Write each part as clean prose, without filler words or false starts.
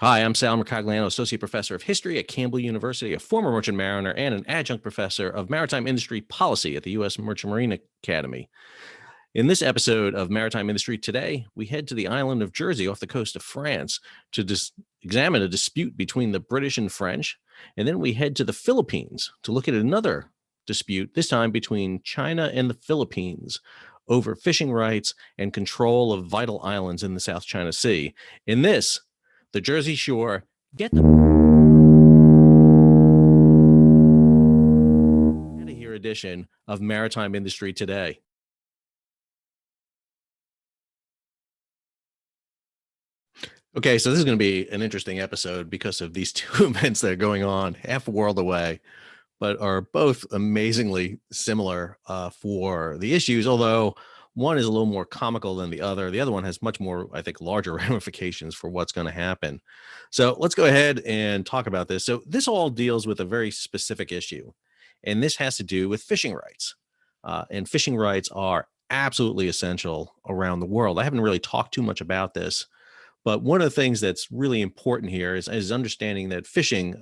Hi, I'm Sal Mercogliano, Associate Professor of History at Campbell University, a former merchant mariner, and an adjunct professor of maritime industry policy at the U.S. Merchant Marine Academy. In this episode of Maritime Industry Today, we head to the island of Jersey off the coast of France to examine a dispute between the British and French. And then we head to the Philippines to look at another dispute, this time between China and the Philippines over fishing rights and control of vital islands in the South China Sea. In this, the Jersey Shore, get the out of here edition of Maritime Industry Today. Okay, so this is going to be an interesting episode because of these two events that are going on half a world away, but are both amazingly similar for the issues, although one is a little more comical than the other. The other one has much more, I think, larger ramifications for what's going to happen. So let's go ahead and talk about this. So this all deals with a very specific issue, and this has to do with fishing rights. And fishing rights are absolutely essential around the world. I haven't really talked too much about this, but one of the things that's really important here is understanding that fishing,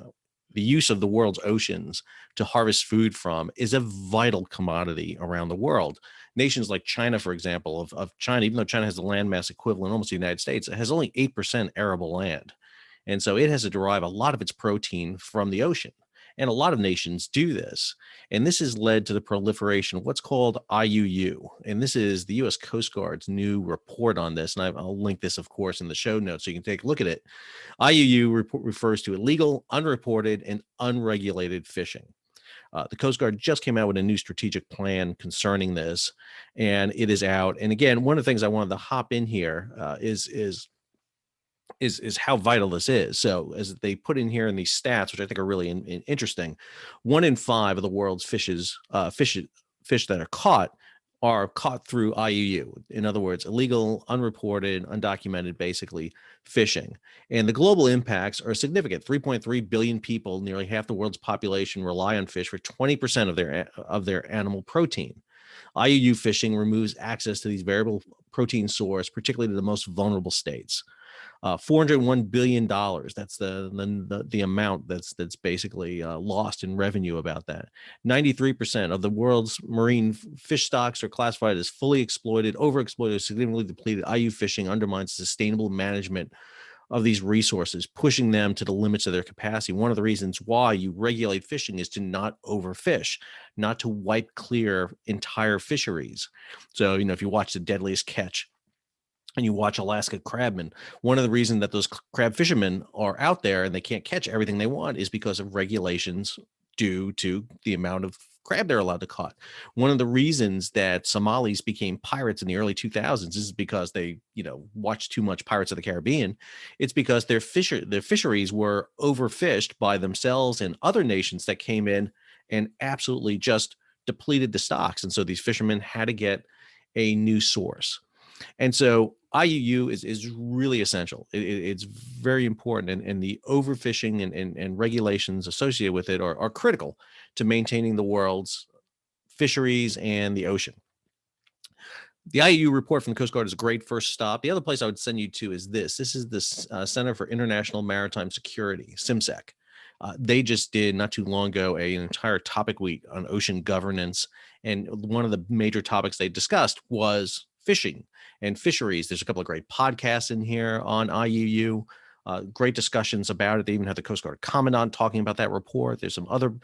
the use of the world's oceans to harvest food from, is a vital commodity around the world. Nations like China, for example, of China, even though China has the landmass equivalent almost to the United States, it has only 8% arable land. And so it has to derive a lot of its protein from the ocean. And a lot of nations do this. And this has led to the proliferation of what's called IUU. And this is the U.S. Coast Guard's new report on this. And I'll link this, of course, in the show notes so you can take a look at it. IUU refers to illegal, unreported, and unregulated fishing. The Coast Guard just came out with a new strategic plan concerning this, and it is out. And again, one of the things I wanted to hop in here is how vital this is. So as they put in here in these stats, which I think are really interesting, 1 in 5 of the world's fish that are caught through IUU. In other words, illegal, unreported, undocumented, basically fishing. And the global impacts are significant. 3.3 billion people, nearly half the world's population, rely on fish for 20% of their animal protein. IUU fishing removes access to these variable protein sources, particularly to the most vulnerable states. $401 billion. That's the amount that's basically lost in revenue about that. 93% of the world's marine fish stocks are classified as fully exploited, overexploited, significantly depleted. IUU fishing undermines sustainable management of these resources, pushing them to the limits of their capacity. One of the reasons why you regulate fishing is to not overfish, not to wipe clear entire fisheries. So, if you watch The Deadliest Catch, and you watch Alaska crabmen, one of the reasons that those crab fishermen are out there and they can't catch everything they want is because of regulations due to the amount of crab they're allowed to catch. One of the reasons that Somalis became pirates in the early 2000s is because they, watched too much Pirates of the Caribbean. It's because their fisheries were overfished by themselves and other nations that came in and absolutely just depleted the stocks. And so these fishermen had to get a new source. And so IUU is really essential. It's very important, and the overfishing and regulations associated with it are critical to maintaining the world's fisheries and the ocean. The IUU report from the Coast Guard is a great first stop. The other place I would send you to is this. This is the Center for International Maritime Security, CIMSEC. They just did not too long ago an entire topic week on ocean governance. And one of the major topics they discussed was fishing and fisheries. There's a couple of great podcasts in here on IUU, great discussions about it. They even had the Coast Guard Commandant talking about that report. There's some other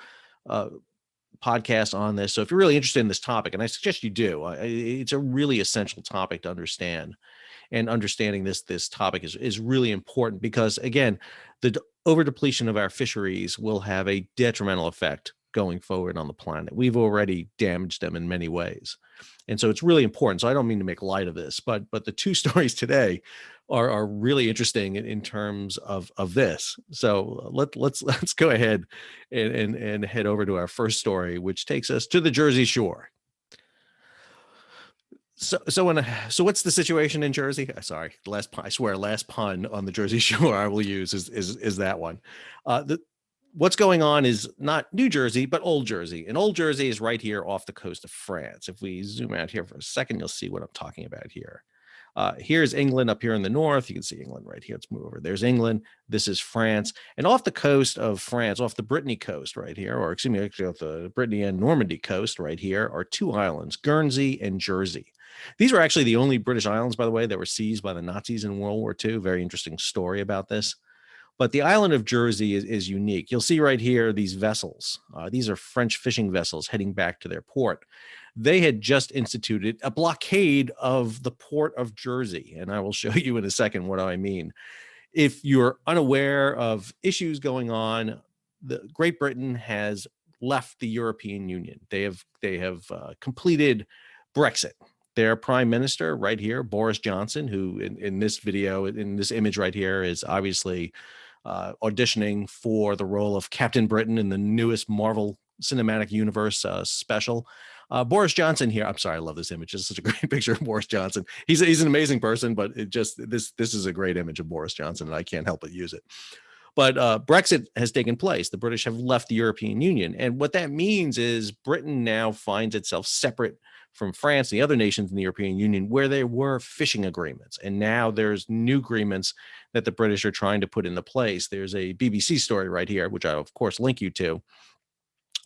podcasts on this. So if you're really interested in this topic, and I suggest you do, it's a really essential topic to understand. And understanding this topic is really important because, again, the over depletion of our fisheries will have a detrimental effect going forward on the planet. We've already damaged them in many ways. And so it's really important. So I don't mean to make light of this, but the two stories today are really interesting in terms of this. So let's go ahead and head over to our first story, which takes us to the Jersey Shore. So what's the situation in Jersey? Sorry, I swear, last pun on the Jersey Shore I will use is that one. What's going on is not New Jersey, but Old Jersey. And Old Jersey is right here off the coast of France. If we zoom out here for a second, you'll see what I'm talking about here. Here's England up here in the north. You can see England right here. Let's move over. There's England. This is France. And off the coast of France, off the Brittany coast right here, or excuse me, actually off the Brittany and Normandy coast right here, are two islands, Guernsey and Jersey. These were actually the only British islands, by the way, that were seized by the Nazis in World War II. Very interesting story about this. But the island of Jersey is unique. You'll see right here these vessels. These are French fishing vessels heading back to their port. They had just instituted a blockade of the port of Jersey. And I will show you in a second what I mean. If you're unaware of issues going on, Great Britain has left the European Union. They have completed Brexit. Their prime minister right here, Boris Johnson, who in this video, in this image right here, is obviously auditioning for the role of Captain Britain in the newest Marvel Cinematic Universe special. Boris Johnson here. I'm sorry, I love this image. It's such a great picture of Boris Johnson. He's an amazing person, but this is a great image of Boris Johnson, and I can't help but use it. But Brexit has taken place. The British have left the European Union. And what that means is Britain now finds itself separate from France and the other nations in the European Union where there were fishing agreements. And now there's new agreements that the British are trying to put into place. There's a BBC story right here, which I, of course, link you to,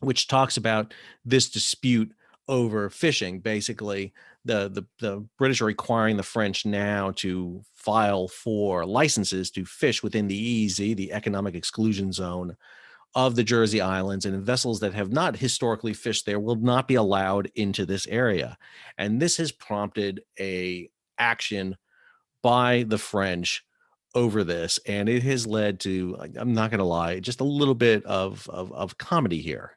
which talks about this dispute over fishing. Basically, the British are requiring the French now to file for licenses to fish within the EEZ, the economic exclusion zone of the Jersey Islands, and vessels that have not historically fished there will not be allowed into this area. And this has prompted a action by the French over this, and it has led to, I'm not going to lie, just a little bit of comedy here.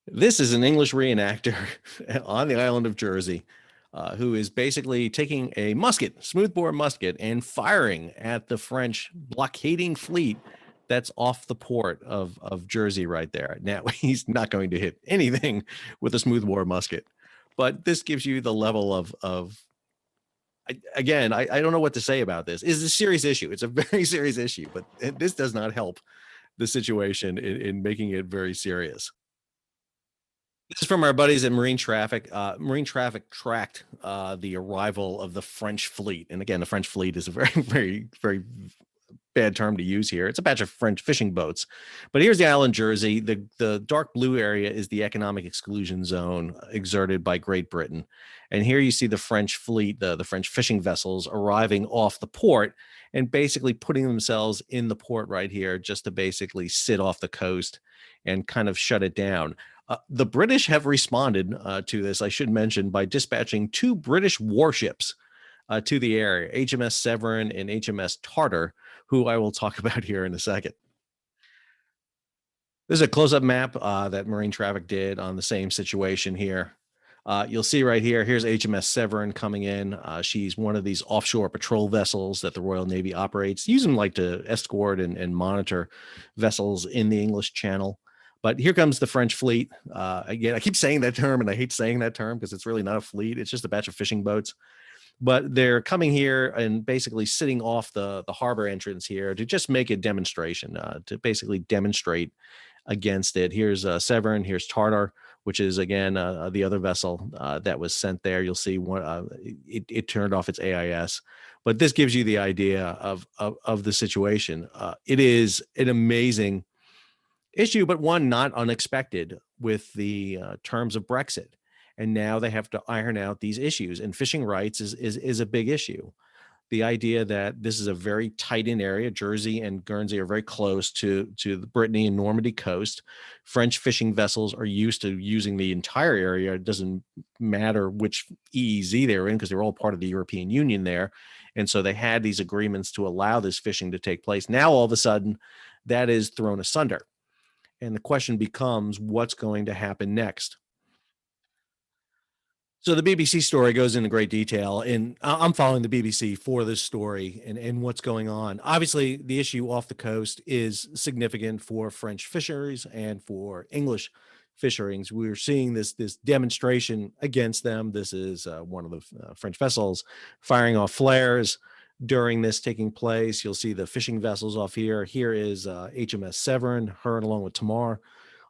This is an English reenactor on the island of Jersey who is basically taking a musket, smoothbore musket, and firing at the French blockading fleet that's off the port of Jersey right there. Now, he's not going to hit anything with a smoothbore musket, but this gives you the level of again, I don't know what to say about this. It's a serious issue. It's a very serious issue, but this does not help the situation in making it very serious. This is from our buddies at Marine Traffic. Marine Traffic tracked the arrival of the French fleet. And again, the French fleet is a very, very, very bad term to use here. It's a batch of French fishing boats. But here's the island Jersey. The dark blue area is the economic exclusion zone exerted by Great Britain. And here you see the French fleet, the French fishing vessels arriving off the port and basically putting themselves in the port right here just to basically sit off the coast and kind of shut it down. The British have responded to this, I should mention, by dispatching two British warships to the area, HMS Severin and HMS Tartar, who I will talk about here in a second. This is a close-up map that Marine Traffic did on the same situation here. You'll see right here, here's HMS Severin coming in. She's one of these offshore patrol vessels that the Royal Navy operates. Use them like to escort and monitor vessels in the English Channel. But here comes the French fleet. Again, I keep saying that term, and I hate saying that term because it's really not a fleet. It's just a batch of fishing boats. But they're coming here and basically sitting off the harbor entrance here to just make a demonstration, to basically demonstrate against it. Here's Severin, here's Tartar, which is, again, the other vessel that was sent there. You'll see one, it turned off its AIS. But this gives you the idea of the situation. It is an amazing issue, but one not unexpected with the terms of Brexit. And now they have to iron out these issues. And fishing rights is a big issue. The idea that this is a very tight-in area. Jersey and Guernsey are very close to the Brittany and Normandy coast. French fishing vessels are used to using the entire area. It doesn't matter which EEZ they're in because they're all part of the European Union there. And so they had these agreements to allow this fishing to take place. Now, all of a sudden, that is thrown asunder. And the question becomes, what's going to happen next? So the BBC story goes into great detail, and I'm following the BBC for this story and what's going on. Obviously, the issue off the coast is significant for French fisheries and for English fisheries. We're seeing this demonstration against them. This is one of the French vessels firing off flares during this taking place. You'll see the fishing vessels off here. Here is HMS Severin, her along with Tamar,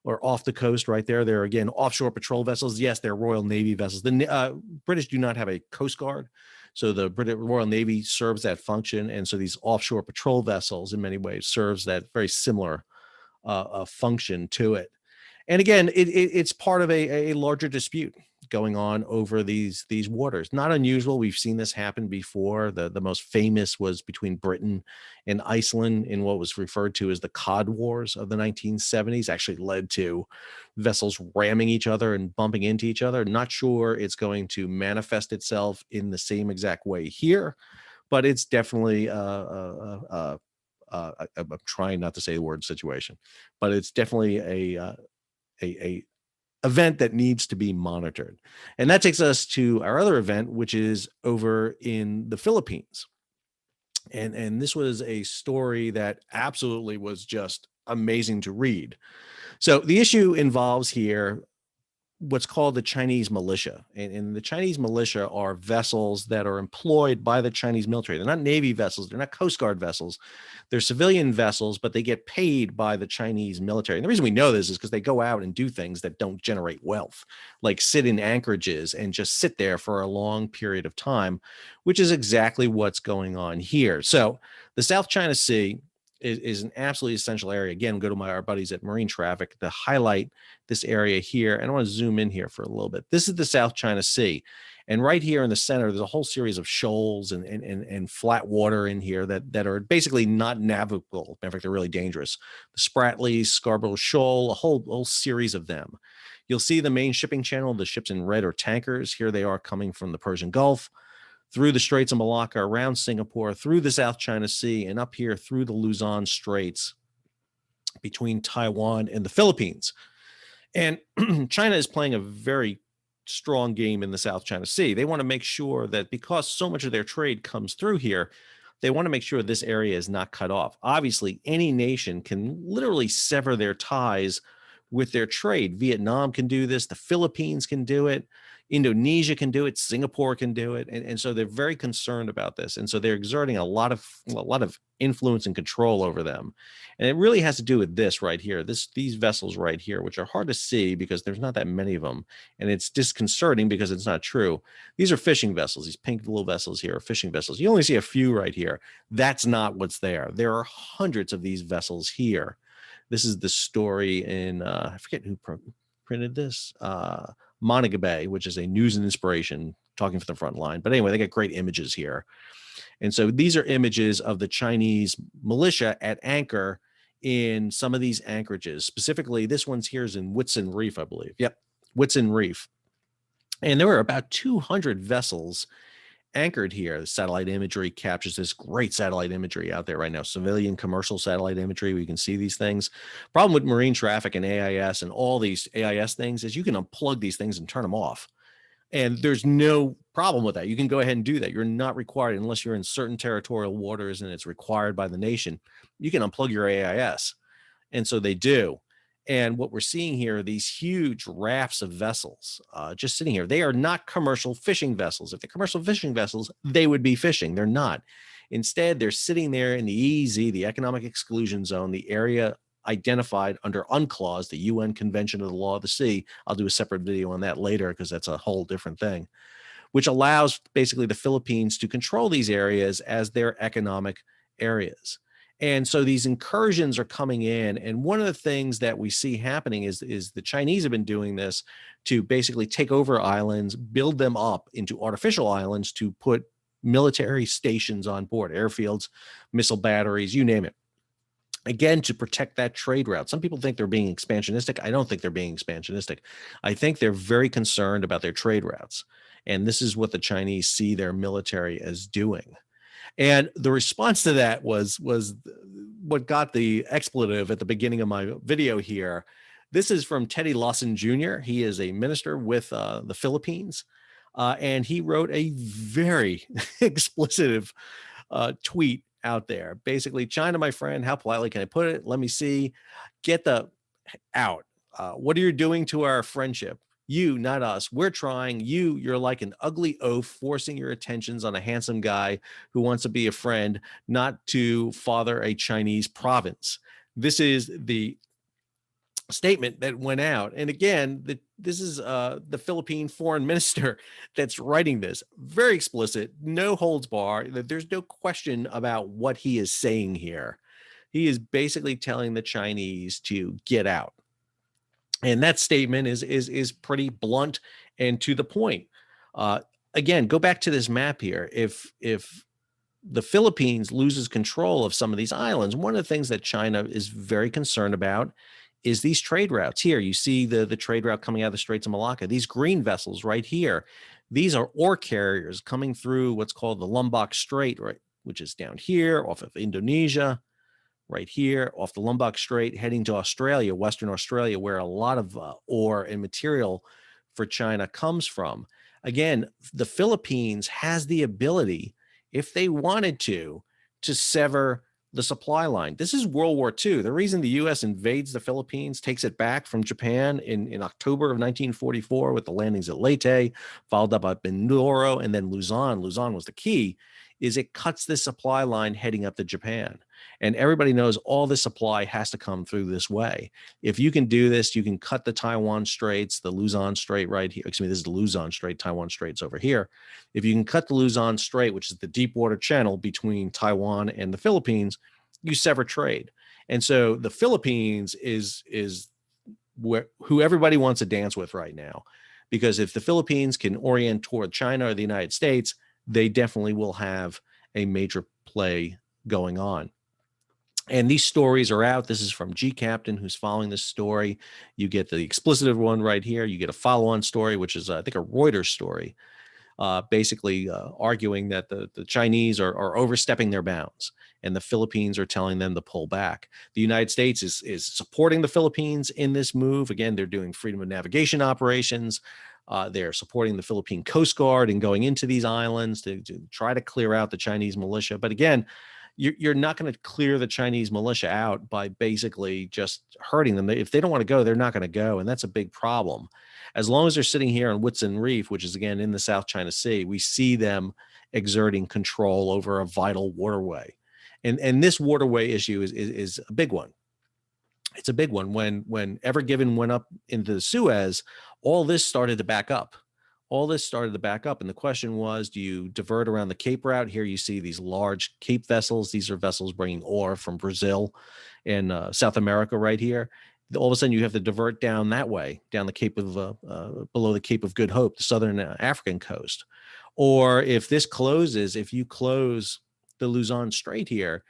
or off the coast right there. They're, again, offshore patrol vessels. Yes, they're Royal Navy vessels. The British do not have a Coast Guard. So the British Royal Navy serves that function. And so these offshore patrol vessels in many ways serves that very similar function to it. And again, it's part of a larger dispute going on over these waters. Not unusual. We've seen this happen before. The most famous was between Britain and Iceland in what was referred to as the Cod Wars of the 1970s. Actually led to vessels ramming each other and bumping into each other. Not sure it's going to manifest itself in the same exact way here, but it's definitely I'm trying not to say the word situation, but it's definitely a event that needs to be monitored. And that takes us to our other event, which is over in the Philippines. And this was a story that absolutely was just amazing to read. So the issue involves here what's called the Chinese militia. And the Chinese militia are vessels that are employed by the Chinese military. They're not Navy vessels. They're not Coast Guard vessels. They're civilian vessels, but they get paid by the Chinese military. And the reason we know this is because they go out and do things that don't generate wealth, like sit in anchorages and just sit there for a long period of time, which is exactly what's going on here. So the South China Sea is an absolutely essential area. Again, go to our buddies at Marine Traffic to highlight this area here. And I want to zoom in here for a little bit. This is the South China Sea. And right here in the center, there's a whole series of shoals and flat water in here that are basically not navigable. In fact, they're really dangerous. The Spratlys, Scarborough Shoal, a whole series of them. You'll see the main shipping channel. The ships in red are tankers. Here they are coming from the Persian Gulf, through the Straits of Malacca, around Singapore, through the South China Sea, and up here through the Luzon Straits between Taiwan and the Philippines. And China is playing a very strong game in the South China Sea. They want to make sure that because so much of their trade comes through here, they want to make sure this area is not cut off. Obviously, any nation can literally sever their ties with their trade. Vietnam can do this. The Philippines can do it. Indonesia can do it. Singapore can do it. And so they're very concerned about this. And so they're exerting a lot of influence and control over them. And it really has to do with this right here, these vessels right here, which are hard to see because there's not that many of them. And it's disconcerting because it's not true. These are fishing vessels. These pink little vessels here are fishing vessels. You only see a few right here. That's not what's there. There are hundreds of these vessels here. This is the story in, I forget who printed this, Monica Bay, which is a news and inspiration talking from the front line. But anyway, they got great images here. And so these are images of the Chinese militia at anchor in some of these anchorages. Specifically, this one's here is in Whitsun Reef, I believe. Yep, Whitsun Reef. And there were about 200 vessels anchored here. The satellite imagery captures this great satellite imagery out there right now, civilian commercial satellite imagery. We can see these things. Problem with marine traffic and AIS and all these AIS things is you can unplug these things and turn them off. And there's no problem with that. You can go ahead and do that. You're not required unless you're in certain territorial waters and it's required by the nation. You can unplug your AIS. And so they do. And what we're seeing here are these huge rafts of vessels just sitting here. They are not commercial fishing vessels. If they're commercial fishing vessels, they would be fishing. They're not. Instead, they're sitting there in the EEZ, the Economic Exclusion Zone, the area identified under UNCLOS, the UN Convention of the Law of the Sea. I'll do a separate video on that later because that's a whole different thing, which allows basically the Philippines to control these areas as their economic areas. And so these incursions are coming in. And one of the things that we see happening is the Chinese have been doing this to basically take over islands, build them up into artificial islands to put military stations on board, airfields, missile batteries, you name it. Again, to protect that trade route. Some people think they're being expansionistic. I don't think they're being expansionistic. I think they're very concerned about their trade routes. And this is what the Chinese see their military as doing. And the response to that was what got the expletive at the beginning of my video here. This is from Teddy Lawson Jr. He is a minister with the Philippines. And he wrote a very explicit tweet out there. Basically, China, my friend, how politely can I put it? Let me see. Get the out. What are you doing to our friendship? You, not us. We're trying. You're like an ugly oaf, forcing your attentions on a handsome guy who wants to be a friend, not to father a Chinese province. This is the statement that went out. And again, this is the Philippine foreign minister that's writing this. Very explicit, no holds bar. There's no question about what he is saying here. He is basically telling the Chinese to get out. And that statement is pretty blunt and to the point. Again, go back to this map here. If the Philippines loses control of some of these islands, one of the things that China is very concerned about is these trade routes. Here, you see the trade route coming out of the Straits of Malacca. These green vessels right here, these are ore carriers coming through what's called the Lombok Strait, right, which is down here off of Indonesia, right here off the Lombok Strait, heading to Australia, Western Australia, where a lot of ore and material for China comes from. Again, the Philippines has the ability, if they wanted to sever the supply line. This is World War II. The reason the U.S. invades the Philippines, takes it back from Japan in October of 1944 with the landings at Leyte, followed up by Mindoro, and then Luzon. Luzon was the key, is it cuts the supply line heading up to Japan. And everybody knows all the supply has to come through this way. If you can do this, you can cut the Taiwan Straits, the Luzon Strait right here. Excuse me, this is the Luzon Strait, Taiwan Straits over here. If you can cut the Luzon Strait, which is the deep water channel between Taiwan and the Philippines, you sever trade. And so the Philippines is who everybody wants to dance with right now. Because if the Philippines can orient toward China or the United States, they definitely will have a major play going on. And these stories are out. This is from G Captain, who's following this story. You get the explicit one right here. You get a follow-on story, which is, I think, a Reuters story, basically arguing that the Chinese are overstepping their bounds, and the Philippines are telling them to pull back. The United States is supporting the Philippines in this move. Again, they're doing freedom of navigation operations. They're supporting the Philippine Coast Guard and going into these islands to try to clear out the Chinese militia. But again, you're not going to clear the Chinese militia out by basically just hurting them. If they don't want to go, they're not going to go. And that's a big problem. As long as they're sitting here on Whitsun Reef, which is, again, in the South China Sea, we see them exerting control over a vital waterway. And this waterway issue is a big one. It's a big one. When Ever Given went up into the Suez, all this started to back up. And the question was, do you divert around the Cape route? Here you see these large Cape vessels. These are vessels bringing ore from Brazil and South America right here. All of a sudden, you have to divert down that way, down the Cape of, below the Cape of Good Hope, the southern African coast. Or if this closes, if you close the Luzon Strait here,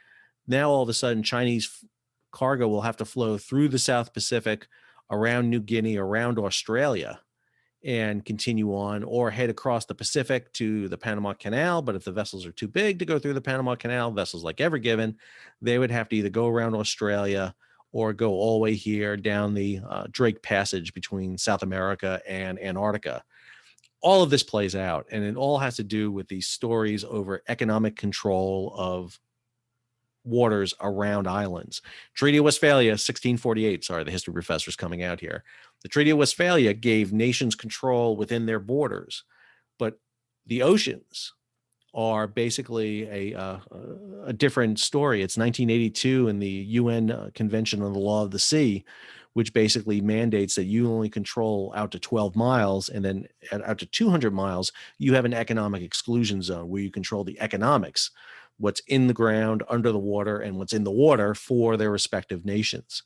now all of a sudden Chinese cargo will have to flow through the South Pacific, around New Guinea, around Australia, and continue on, or head across the Pacific to the Panama Canal. But if the vessels are too big to go through the Panama Canal, vessels like Ever Given, they would have to either go around Australia or go all the way here down the Drake Passage between South America and Antarctica. All of this plays out, and it all has to do with these stories over economic control of waters around islands. Treaty of Westphalia, 1648. Sorry, the history professor's coming out here. The Treaty of Westphalia gave nations control within their borders, but the oceans are basically a different story. It's 1982 in the UN Convention on the Law of the Sea, which basically mandates that you only control out to 12 miles, and then out to 200 miles, you have an economic exclusion zone where you control the economics, what's in the ground, under the water, and what's in the water for their respective nations.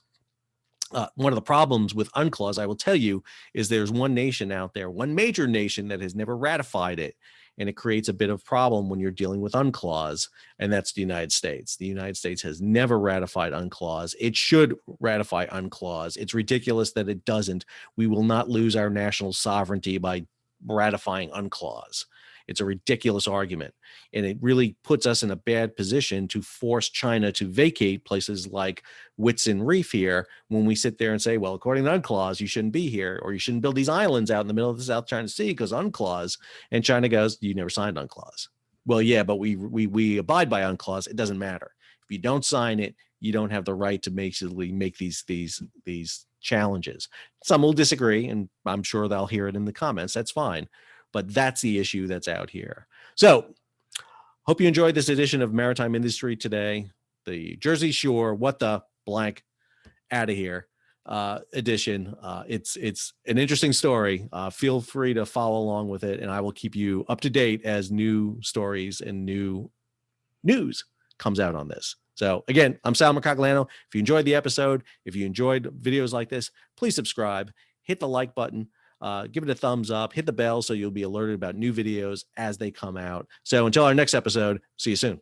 One of the problems with UNCLOS, I will tell you, is there's one nation out there, one major nation that has never ratified it. And it creates a bit of problem when you're dealing with UNCLOS, and that's the United States. The United States has never ratified UNCLOS. It should ratify UNCLOS. It's ridiculous that it doesn't. We will not lose our national sovereignty by ratifying UNCLOS. It's a ridiculous argument, and it really puts us in a bad position to force China to vacate places like Whitsun Reef here when we sit there and say, well, according to UNCLOS, you shouldn't be here, or you shouldn't build these islands out in the middle of the South China Sea because UNCLOS. And China goes, you never signed UNCLOS. Well, yeah, but we abide by UNCLOS. It doesn't matter. If you don't sign it, you don't have the right to basically make these challenges. Some will disagree, and I'm sure they'll hear it in the comments. That's fine. But that's the issue that's out here. So hope you enjoyed this edition of Maritime Industry today. The Jersey Shore, what the blank, out of here. edition. It's an interesting story. Feel free to follow along with it, and I will keep you up to date as new stories and new news comes out on this. So again, I'm Sal Mercogliano. If you enjoyed the episode, if you enjoyed videos like this, please subscribe, hit the like button, give it a thumbs up, hit the bell so you'll be alerted about new videos as they come out. So until our next episode, see you soon.